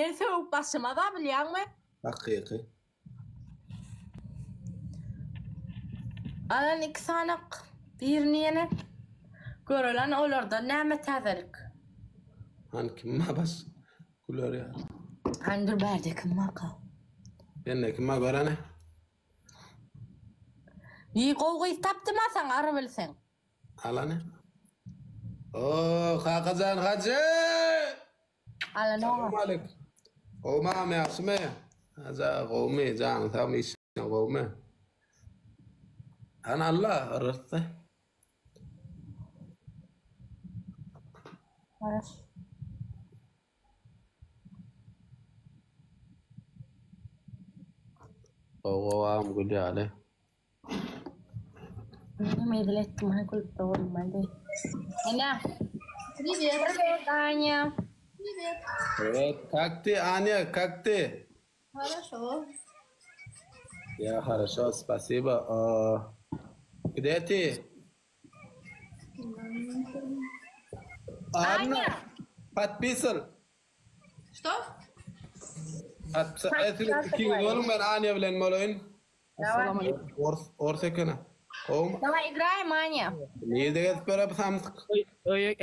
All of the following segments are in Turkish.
Menden soğuk başıma da biliyor musun? Hakiki. Alan 2 sanık birini yine görülen olurdu. Näme täzelik? Han kimma bas? Kulör ya. Handır berdi kim maka? Ben de kimma görene? İyi kovguyu taptımasan arı bilsen. Alane. Oh, Hakazan Hacı. Alan oğa. Malik. Oma me asme. Haza qawmi jang tham is qawmi. Ana Allah arıttı. Evet. Qawam gudi ale. Ini medlet mana kulp tawon mande. Ina. Привет, Аня. Привет. Evet, как ты, Аня, как ты? Хорошо. Я хорошо, спасибо. Где ты? Аня! Подписан. Что? Oğlum ben Anya bilen molayın. Давай. Ortakına. Oğlum, Давай играем, Аня. niye de gelip böyle samtık?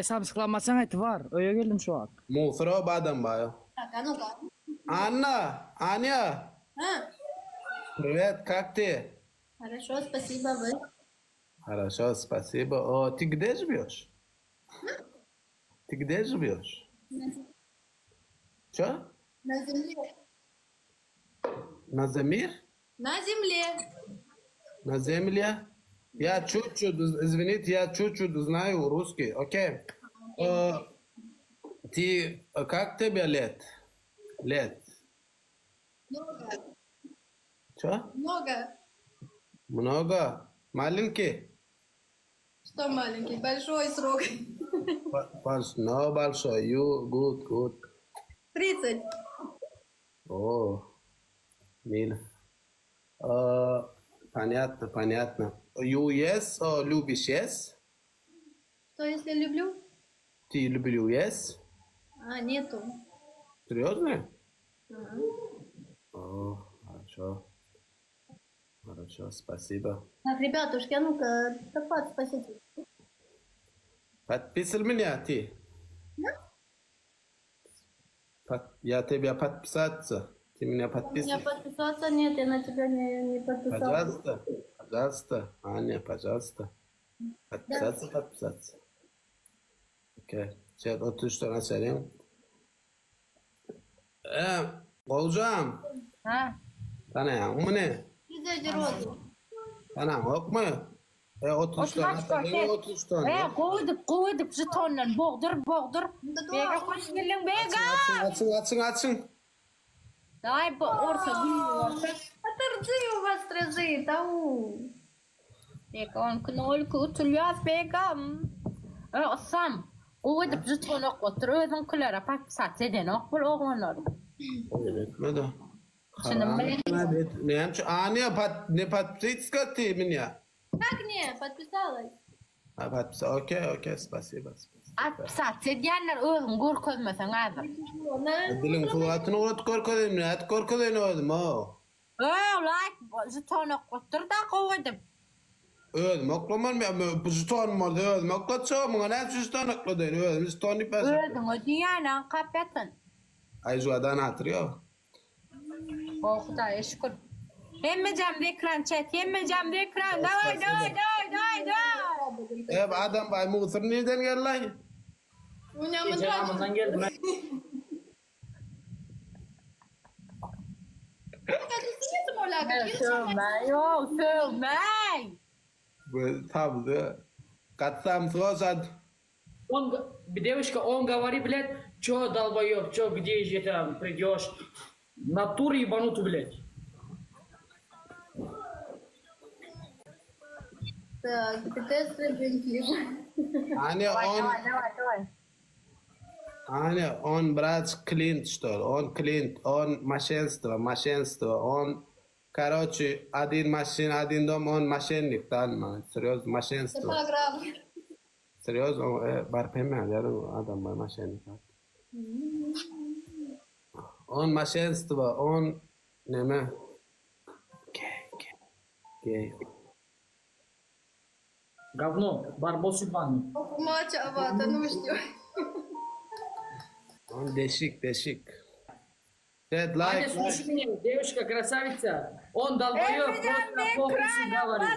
Samsıklanmasan eti var. Öyle geldim şu an. Musra badam bayo. Так, а ну-ка. Anna, Anya. А? Привет, как ты? Хорошо, спасибо, вы. Хорошо, спасибо. Ты где живешь? Ты где живешь? Что? На земле. На Замир? На земле. На земле? Я чуть-чуть, извините, я чуть-чуть знаю русский, окей. Ты, как тебе лет? Лет? Много. Что? Много. Много? Маленький? Что маленький? Большой срок. No, большой. You, good. 30. О, мило. Понятно. You yes, любишь yes? Что, если люблю? Ты люблю yes? А, нету. Серьезно? Ага. О, хорошо, спасибо. Так, ребятушки, а ну-ка, топат спасите. Подписал меня ты? Я тебя подписаться. Ты меня У меня подписывай. подписаться нет, я на тебя не подписался. Пожалуйста, Аня, пожалуйста. Подписаться. Окей. Сейчас 30 tane söyleyeyim. Olacağım. Ha? Tanıyan mı ne? Дядя Роза. Tanıyan yok mu? 30 tane söyleyeyim, 30 tane. Koyduk jetonla boğdur. Bega hoş geldin Bega. Açın. Давай orta orta. Это ржи у вас ржи, тау. Bega on knol kutulyaz Bega. Sam. Koyduk jetonu otur özün kılara pak sat eden okul oğlanlar. Etme de. Şunun Ne Anya ne подписка ты меня? Как не? Подписалась. Подписка. Окей, спасибо. At sat edenler özün görkezmesen azır. Dilin fuatını unut korkudum ne? Et korkudum oğlum o. Like jetonu otur da koydum. Öldüm oklaman mı? Jeton vardı öldüm. Oklatsa mı? Ne jeton okladın? Öldüm. Jeton ne pes? Özün o diyana kapatın. Ay zuadan hatırıyor. O Xudaya şükür. Hemme camda ekran chat, hemme camda ekran. Davay. Adam bay Mısır nereden geldi lan? У меня Gece мандраж. namazdan geldim. Как ты моляка? Sövmey. Bu tabi. Katsam suasad. Bir девушка, он говорит, блядь, чё долбоёб, чё, где же там придёшь? Натуру ебануту, блядь. Так, ПТС Бентлиш. Hani on biraz Clint что ли? Он Clint, он машинство, он короче один машин, один дом, он мошенник, да, серьезно, машинство. Программа. Серьезно, бар поймем, я думаю, адам мошенник. on mashinstvo, on nima? Gay. Говно, барбос ебаный. Мача, авата, ну что? On deşik. Chat Аня, like. слушай меня, девушка красавица. Он долбоёб, просто полностью говорит.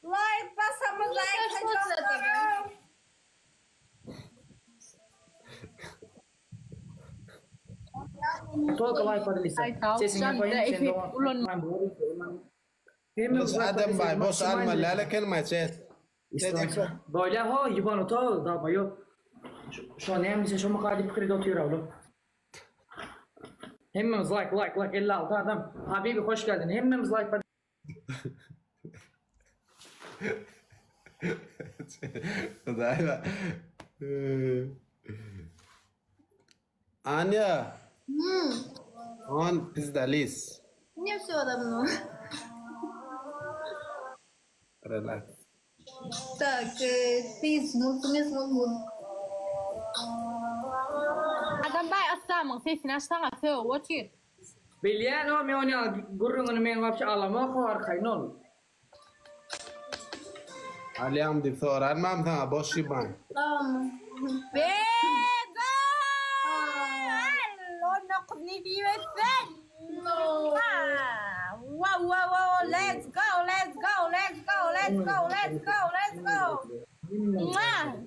Лайк, пасамыз, лайк, Только лайк поделись. Ay, tamam. Can da ifi ulun. Boş adam bay, boş alma lale kelime chat. Böyle ha yiban ota dalbоёб. Şu an hem bize şu makale fikri dağıtıyor oğlum. Hemmemiz like 56 adam. Habibi hoş geldin. Hemmemiz like. Dayva. Anya. On pizdalis. Мне все равно. Relax. Так, ты mulțumesc mult. Adam bay asam sesini açsana söyle watch. Biliyen o meonya gurrun men vapşi alama khar khaynol. Aliyam di soran mam sana boş yiban. Tamam. Bega! Lo naqdni fi wesen. No. Wow, let's go.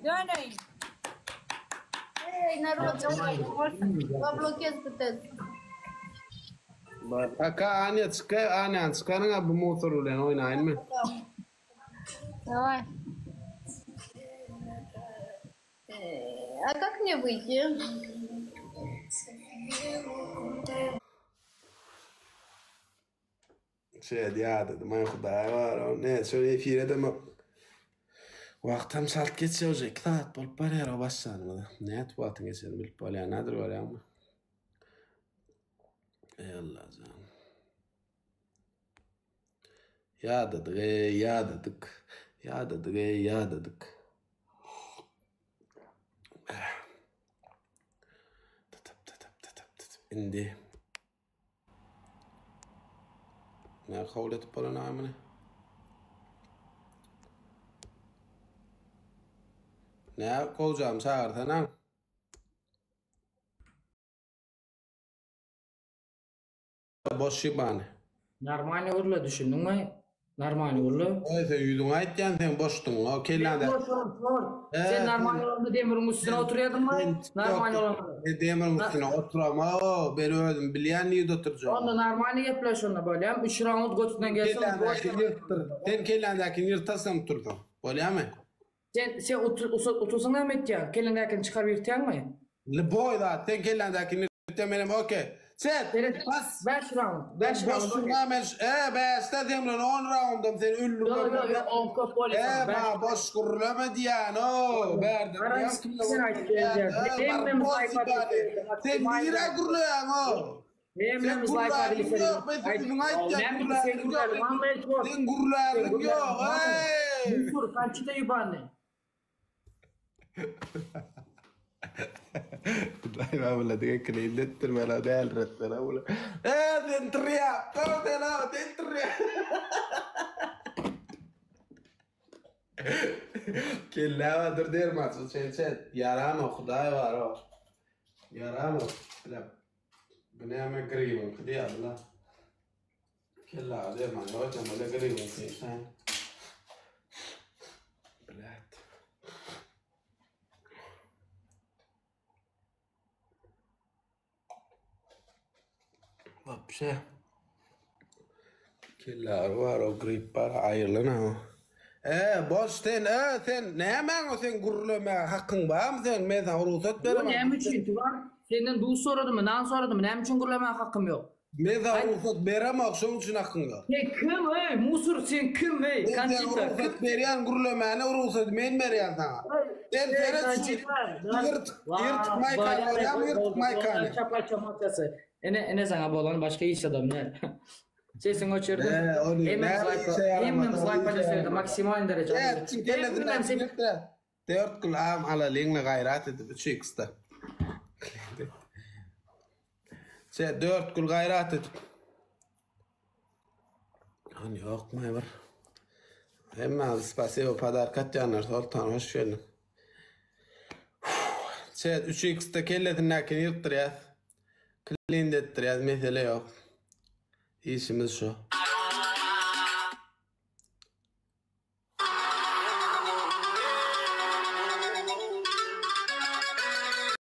Johnny. Эй, народ, поблокез peut-être. Aka Anya çıkarına bu motor ulan oynayın mı? Давай. А как мне выйти? Şey ya dedim ay Xudoy var. Ne şöyle efirde mi? Vaqtim salt ketsa o'zi 2 soat bo'lib borar başlanmadı. Ne aytib geçelim bilib qolgan nedir var ya? Ey Allah canım. Ya dedik. Indi. Ne kabul etip bana namını? Ne kovacağım çağırtan boş yiban. Нормально urla düşündün mü? Normal urla. Ay sen yüzün aytcan sen boştun. O kellanda. Sen normal urla demirin üstüne oturuyordun mu? Normal urla. Demirin üstüne oturam. O beri öldüm. Bilyen niye oturacağım? Onda normal yaplaş onunla böyle. 3 round götünden gelsin. Sen kellandakini yırtasam oturdun. Böyle mi? Sen otursan Ahmet ya. Kellendakini çıkar yırtayan mı? Boy da sen kellandakini yırtamadım. Okey. Sen bas. 5 round. Ben boşsun hemen. Ben demrin 10 roundum sen üllü. Yok 10 kop polis. Ma boş kurulama diyen o. Verdim. Sen nire kurulayan o. Hemmemiz like adilisi. Sen gurulayan yok. Mufur kaçta yubanne. Dai va la diga que le me la del resto dentria, corte no, dentria. Kellava dur der maçı sen yaram Xudoy var o. Yaram la. Buni ham gribim qidi Allah. Kellava der man o jamala gribim sen. Blat. Вообще. Killar var o gripar ayrılana. Boş sen ne hemen o sen gurulama hakkın var mı sen mesela ruhsat veremem. Ne için var? Senden du soradım mı? Nan soradım mı? Ne için gurulama hakkım yok? Mesela ruhsat veremem şunun için hakkın var. Sen kim ey? Musur sen kim ey? Kaçta? Ruhsat veriyen gurulama ne ruhsat men veriyen sana. Sen yırtık maykan var ya yırtık maykan. Çapa çamakası. Ene sana bolan başka iş adam ne? Sesin uçurdu. Hemmemiz like paylaşıyordu maksimal derece. Evet, çünkü 4 kulağım ala lingle gayret edip çıkstı. Şey 4 gün gayret et. Hani yok mu var? Hemen spasibo padarkat canlar Sultan hoş geldin. Şey 3x'te kelletinden yırttırıyaz. Clean ettiriyaz mesele yok. İşimiz şu.